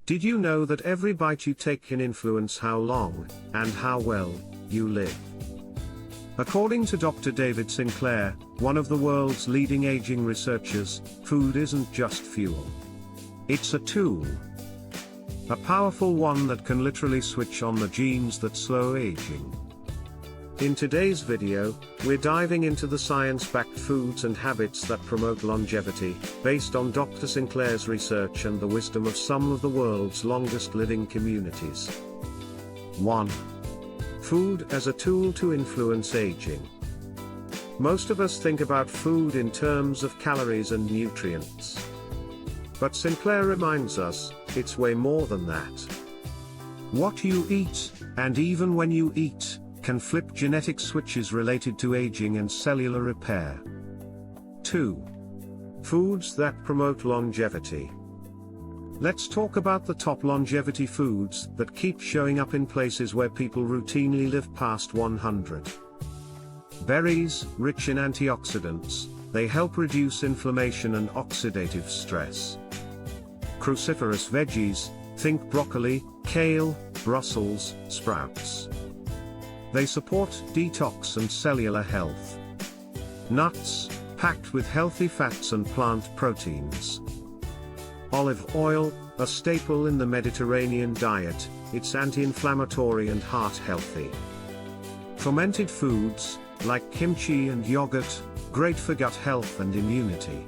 Did you know that every bite you take can influence how long, and how well, you live? According to Dr. David Sinclair, one of the world's leading aging researchers, food isn't just fuel. It's a tool. A powerful one that can literally switch on the genes that slow aging. In today's video, we're diving into the science-backed foods and habits that promote longevity, based on Dr. Sinclair's research and the wisdom of some of the world's longest-living communities. 1. Food as a tool to influence aging. Most of us think about food in terms of calories and nutrients. But Sinclair reminds us, it's way more than that. What you eat, and even when you eat, can flip genetic switches related to aging and cellular repair. 2. Foods that promote longevity. Let's talk about the top longevity foods that keep showing up in places where people routinely live past 100. Berries, rich in antioxidants, they help reduce inflammation and oxidative stress. Cruciferous veggies, think broccoli, kale, Brussels sprouts. They support detox and cellular health. Nuts, packed with healthy fats and plant proteins. Olive oil, a staple in the Mediterranean diet, it's anti-inflammatory and heart healthy. Fermented foods, like kimchi and yogurt, great for gut health and immunity.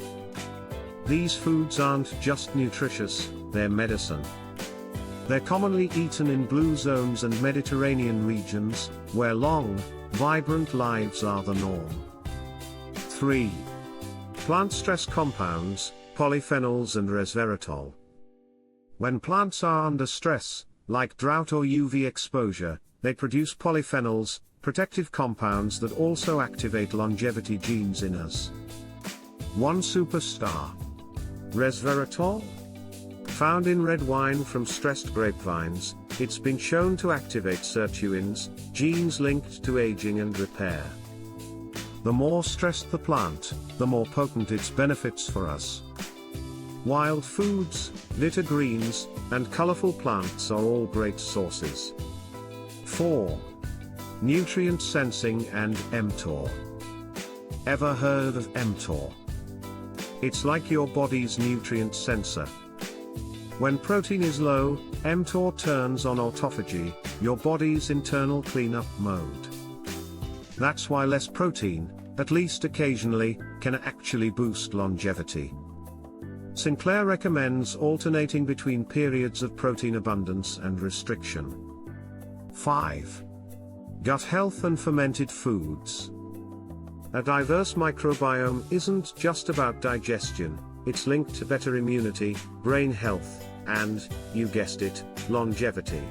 These foods aren't just nutritious, they're medicine. They're commonly eaten in blue zones and Mediterranean regions, where long, vibrant lives are the norm. 3. Plant stress compounds, polyphenols and resveratrol. When plants are under stress, like drought or UV exposure, they produce polyphenols, protective compounds that also activate longevity genes in us. One superstar. Resveratrol? Found in red wine from stressed grapevines, it's been shown to activate sirtuins, genes linked to aging and repair. The more stressed the plant, the more potent its benefits for us. Wild foods, bitter greens, and colorful plants are all great sources. 4. Nutrient sensing and mTOR. Ever heard of mTOR? It's like your body's nutrient sensor. When protein is low, mTOR turns on autophagy, your body's internal cleanup mode. That's why less protein, at least occasionally, can actually boost longevity. Sinclair recommends alternating between periods of protein abundance and restriction. 5. Gut health and fermented foods. A diverse microbiome isn't just about digestion, it's linked to better immunity, brain health, and, you guessed it, longevity.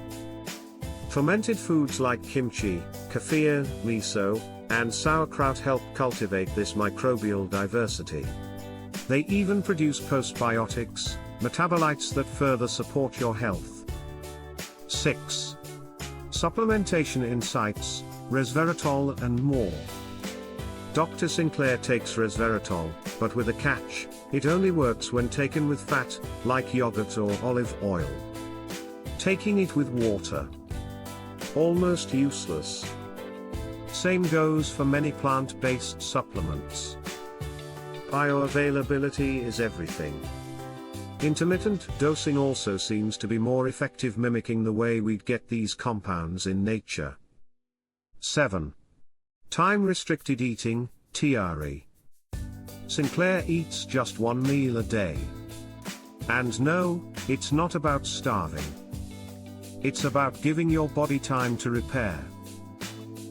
Fermented foods like kimchi, kefir, miso, and sauerkraut help cultivate this microbial diversity. They even produce postbiotics, metabolites that further support your health. 6. Supplementation insights, resveratrol and more. Dr. Sinclair takes resveratrol, but with a catch: it only works when taken with fat, like yogurt or olive oil. Taking it with water, almost useless. Same goes for many plant-based supplements. Bioavailability is everything. Intermittent dosing also seems to be more effective, mimicking the way we'd get these compounds in nature. 7. Time-restricted eating, dietary. Sinclair eats just one meal a day. And no, it's not about starving. It's about giving your body time to repair.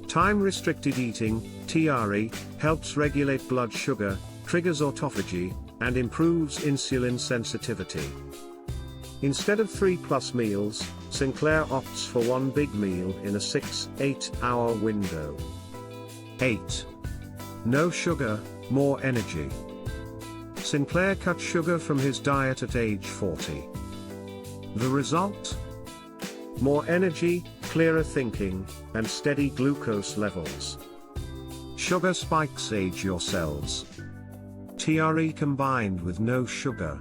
Time-restricted eating, dietary, helps regulate blood sugar, triggers autophagy, and improves insulin sensitivity. Instead of 3+ meals, Sinclair opts for one big meal in a 6-8 hour window. 8. No sugar, more energy. Sinclair cut sugar from his diet at age 40. The result? More energy, clearer thinking, and steady glucose levels. Sugar spikes age your cells. Dietary combined with no sugar.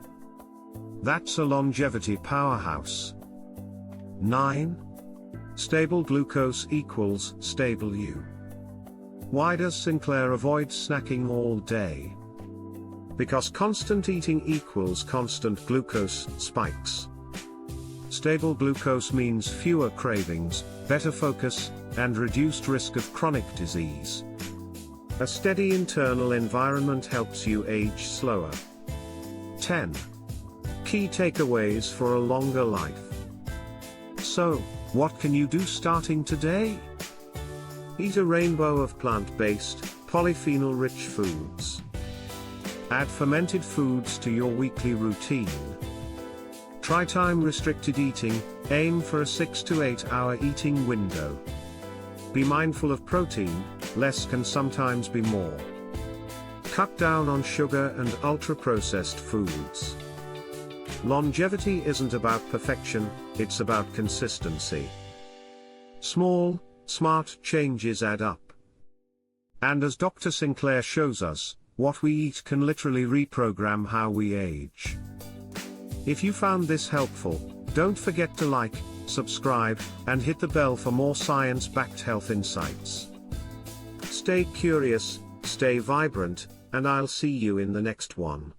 That's a longevity powerhouse. 9. Stable glucose equals stable you. Why does Sinclair avoid snacking all day? Because constant eating equals constant glucose spikes. Stable glucose means fewer cravings, better focus, and reduced risk of chronic disease. A steady internal environment helps you age slower. 10. Key takeaways for a longer life. So, what can you do starting today? Eat a rainbow of plant-based, polyphenol-rich foods. Add fermented foods to your weekly routine. Try time-restricted eating, aim for a 6 to 8 hour eating window. Be mindful of protein, less can sometimes be more. Cut down on sugar and ultra-processed foods. Longevity isn't about perfection, it's about consistency. Small, smart changes add up. And as Dr. Sinclair shows us, what we eat can literally reprogram how we age. If you found this helpful, don't forget to like, subscribe, and hit the bell for more science-backed health insights. Stay curious, stay vibrant, and I'll see you in the next one.